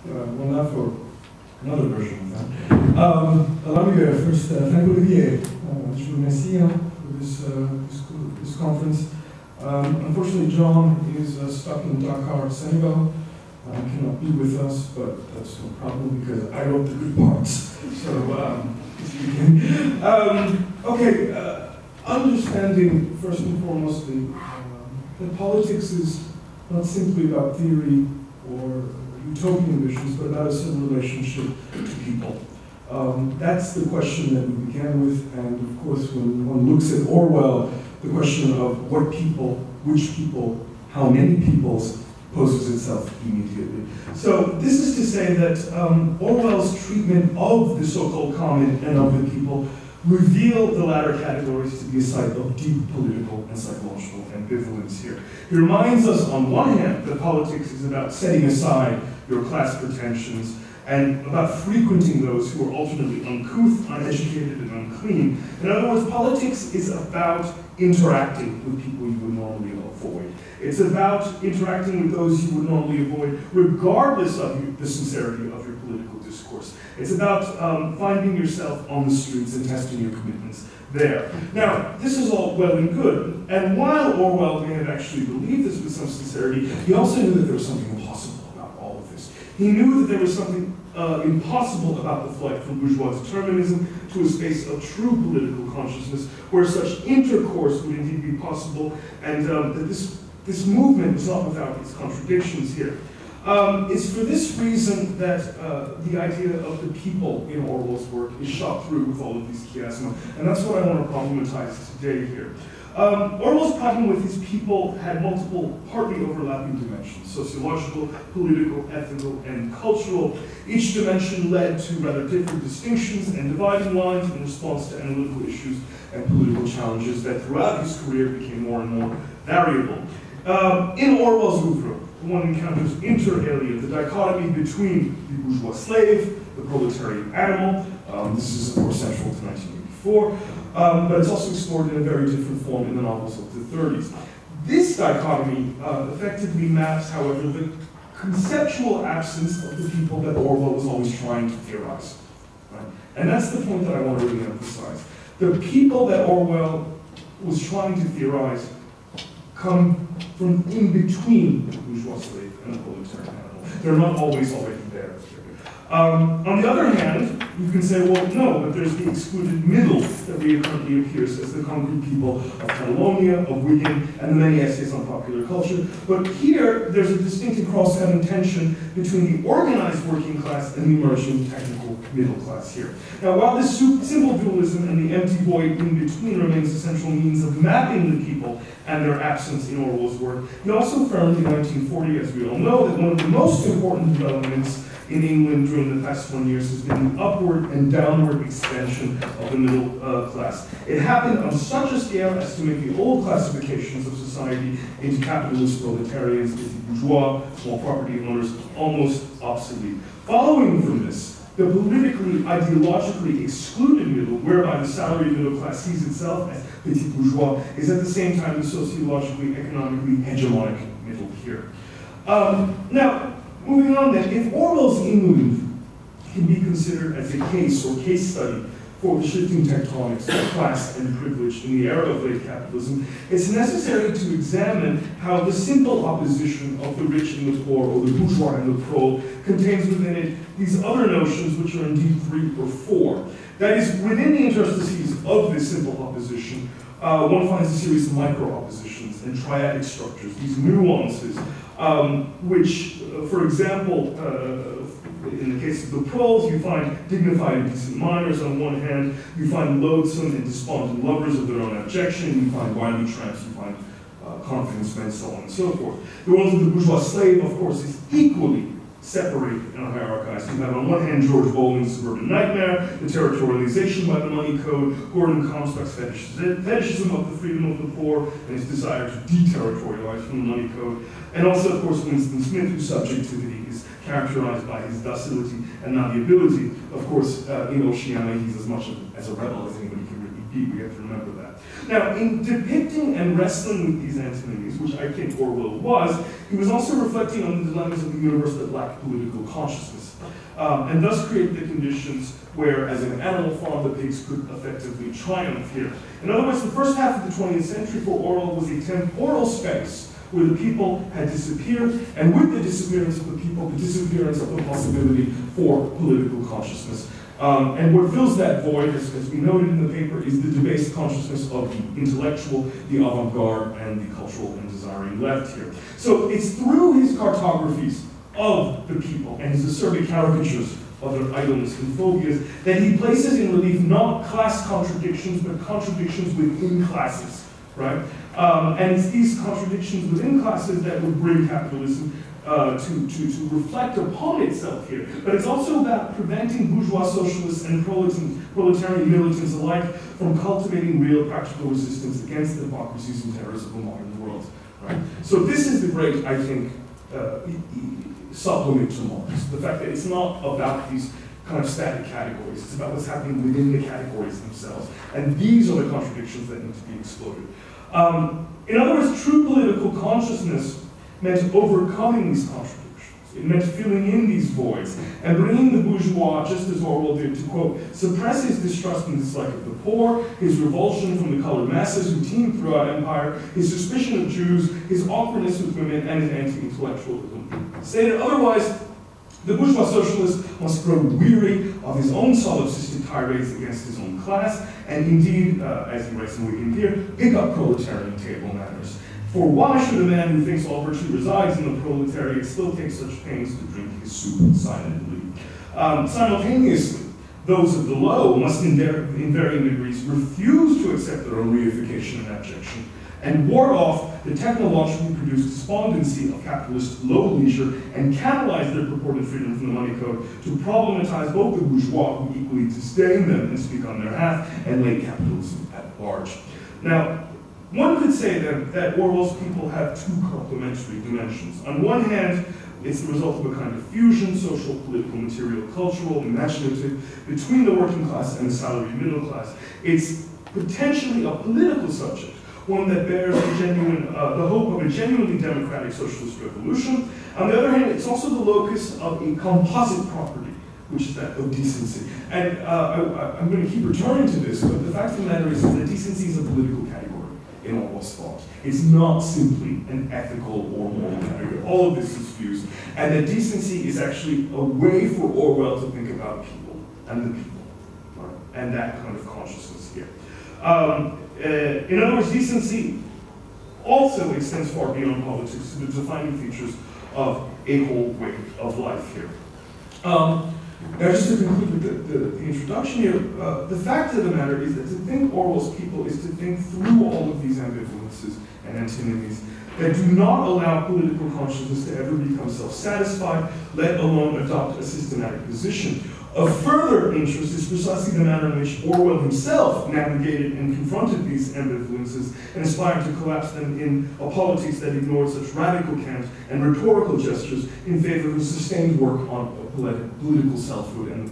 Well, now for another version of that. Allow me to first thank Olivier. Je vous remercie for this conference. Unfortunately, John is stuck in Dakar, Senegal. Cannot be with us, but that's no problem because I wrote the good parts. So, okay, understanding first and foremost that politics is not simply about theory or utopian visions, but about a certain relationship to people. That's the question that we began with, and of course, when one looks at Orwell, the question of what people, which people, how many peoples, poses itself immediately. So this is to say that Orwell's treatment of the so-called common and of the people reveal the latter categories to be a site of deep political and psychological ambivalence here. He reminds us, on one hand, that politics is about setting aside your class pretensions and about frequenting those who are alternately uncouth, uneducated, and unclean. In other words, politics is about interacting with people you would normally avoid. It's about interacting with those you would normally avoid, regardless of the sincerity of your political discourse. It's about finding yourself on the streets and testing your commitments there. Now, this is all well and good, and while Orwell may have actually believed this with some sincerity, he also knew that there was something impossible about all of this. He knew that there was something impossible about the flight from bourgeois determinism to a space of true political consciousness, where such intercourse would indeed be possible, and that this movement is not without its contradictions here. It's for this reason that the idea of the people in Orwell's work is shot through with all of these chiasma, and that's what I want to problematize today here. Orwell's problem with his people had multiple, partly overlapping dimensions: sociological, political, ethical, and cultural. Each dimension led to rather different distinctions and dividing lines in response to analytical issues and political challenges that throughout his career became more and more variable. In Orwell's oeuvre, one encounters inter alia, the dichotomy between the bourgeois slave, the proletarian animal. This is, of course, central to 1984, but it's also explored in a very different form in the novels of the 30s. This dichotomy effectively maps, however, the conceptual absence of the people that Orwell was always trying to theorize. Right? And that's the point that I want to really emphasize. The people that Orwell was trying to theorize come from in between the bourgeois slave and the proletarian animal. They're not always already there. On the other hand, you can say, well, no, but there's the excluded middle that recurrently appears as the concrete people of Catalonia, of Wigan, and the many essays on popular culture. But here, there's a distinct and cross-cutting tension between the organized working class and the emerging technical middle class here. Now, while this simple dualism and the empty void in between remains a central means of mapping the people and their absence in Orwell's work, he also affirmed in 1940, as we all know, that one of the most important developments in England during the past 20 years has been the upward and downward expansion of the middle class. It happened on such a scale as to make the old classifications of society into capitalist proletarians, into bourgeois, small property owners, almost obsolete. Following from this, the politically, ideologically excluded middle, whereby the salaried middle class sees itself as petit bourgeois, is at the same time the sociologically, economically hegemonic middle here. Now, moving on then, if Orwell's England can be considered as a case or case study for the shifting tectonics of class and privilege in the era of late capitalism, it's necessary to examine how the simple opposition of the rich and the poor, or the bourgeois and the prole, contains within it these other notions, which are indeed 3 or 4. That is, within the interstices of this simple opposition, one finds a series of micro-oppositions and triadic structures, these nuances, which, for example, in the case of the proles, you find dignified and decent miners on one hand, you find loathsome and despondent lovers of their own abjection, you find wily tramps, you find confidence men, so on and so forth. The world of the bourgeois slave, of course, is equally separated and hierarchized. You have on one hand George Orwell's suburban nightmare, the territorialization by the money code, Gordon Comstock's fetishism of the freedom of the poor, and his desire to deterritorialize from the money code, and also, of course, Winston Smith, whose subjectivity is characterized by his docility and malleability. Of course, in Oceania, he's as much as a rebel as anybody can really be. We have to remember that. Now, in depicting and wrestling with these antinomies, which I think Orwell was, he was also reflecting on the dilemmas of the universe that lacked political consciousness, and thus create the conditions where, as in Animal Farm, the pigs could effectively triumph here. In other words, the first half of the 20th century for Orwell was a temporal space where the people had disappeared, and with the disappearance of the people, the disappearance of the possibility for political consciousness. And what fills that void, as we noted in the paper, is the debased consciousness of the intellectual, the avant-garde, and the cultural and desiring left here. So it's through his cartographies of the people and his acerbic caricatures of their idleness and phobias that he places in relief not class contradictions, but contradictions within classes, right? And it's these contradictions within classes that would bring capitalism to reflect upon itself here. But it's also about preventing bourgeois socialists and proletarian militants alike from cultivating real practical resistance against the hypocrisies and terrors of the modern world, right? So this is the great, I think, supplement to Marx, the fact that it's not about these kind of static categories, it's about what's happening within the categories themselves. And these are the contradictions that need to be exploited. In other words, true political consciousness meant overcoming these contradictions. It meant filling in these voids and bringing the bourgeois, just as Orwell did, to, quote, suppress his distrust and dislike of the poor, his revulsion from the colored masses who teemed throughout empire, his suspicion of Jews, his awkwardness with women, and his anti-intellectualism. Stated otherwise, the bourgeois socialist must grow weary of his own solipsistic tirades against his own class, and indeed, as he writes in Wigan here, pick up proletarian table manners. For why should a man who thinks all virtue resides in the proletariat still take such pains to drink his soup silently? Simultaneously, those of the low must in varying degrees refuse to accept their own reification and abjection, and ward off the technologically produced despondency of capitalist low leisure and catalyze their purported freedom from the money code to problematize both the bourgeois who equally disdain them and speak on their behalf, and late capitalism at large. Now, one could say that Orwell's people have two complementary dimensions. On one hand, it's the result of a kind of fusion, social, political, material, cultural, imaginative, between the working class and the salaried middle class. It's potentially a political subject, one that bears the hope of a genuinely democratic socialist revolution. On the other hand, it's also the locus of a composite property, which is that of decency. And I'm going to keep returning to this, but the fact of the matter is that decency is a political category in Orwell's thought. It's not simply an ethical or moral category. All of this is fused. And that decency is actually a way for Orwell to think about people and the people, right? And that kind of consciousness here. In other words, decency also extends far beyond politics to the defining features of a whole way of life here. Now, just to conclude with the introduction here, the fact of the matter is that to think Orwell's people is to think through all of these ambivalences and antinomies that do not allow political consciousness to ever become self-satisfied, let alone adopt a systematic position. Of further interest is precisely the manner in which Orwell himself navigated and confronted these ambivalences and aspired to collapse them in a politics that ignored such radical cant and rhetorical gestures in favor of a sustained work on political selfhood and the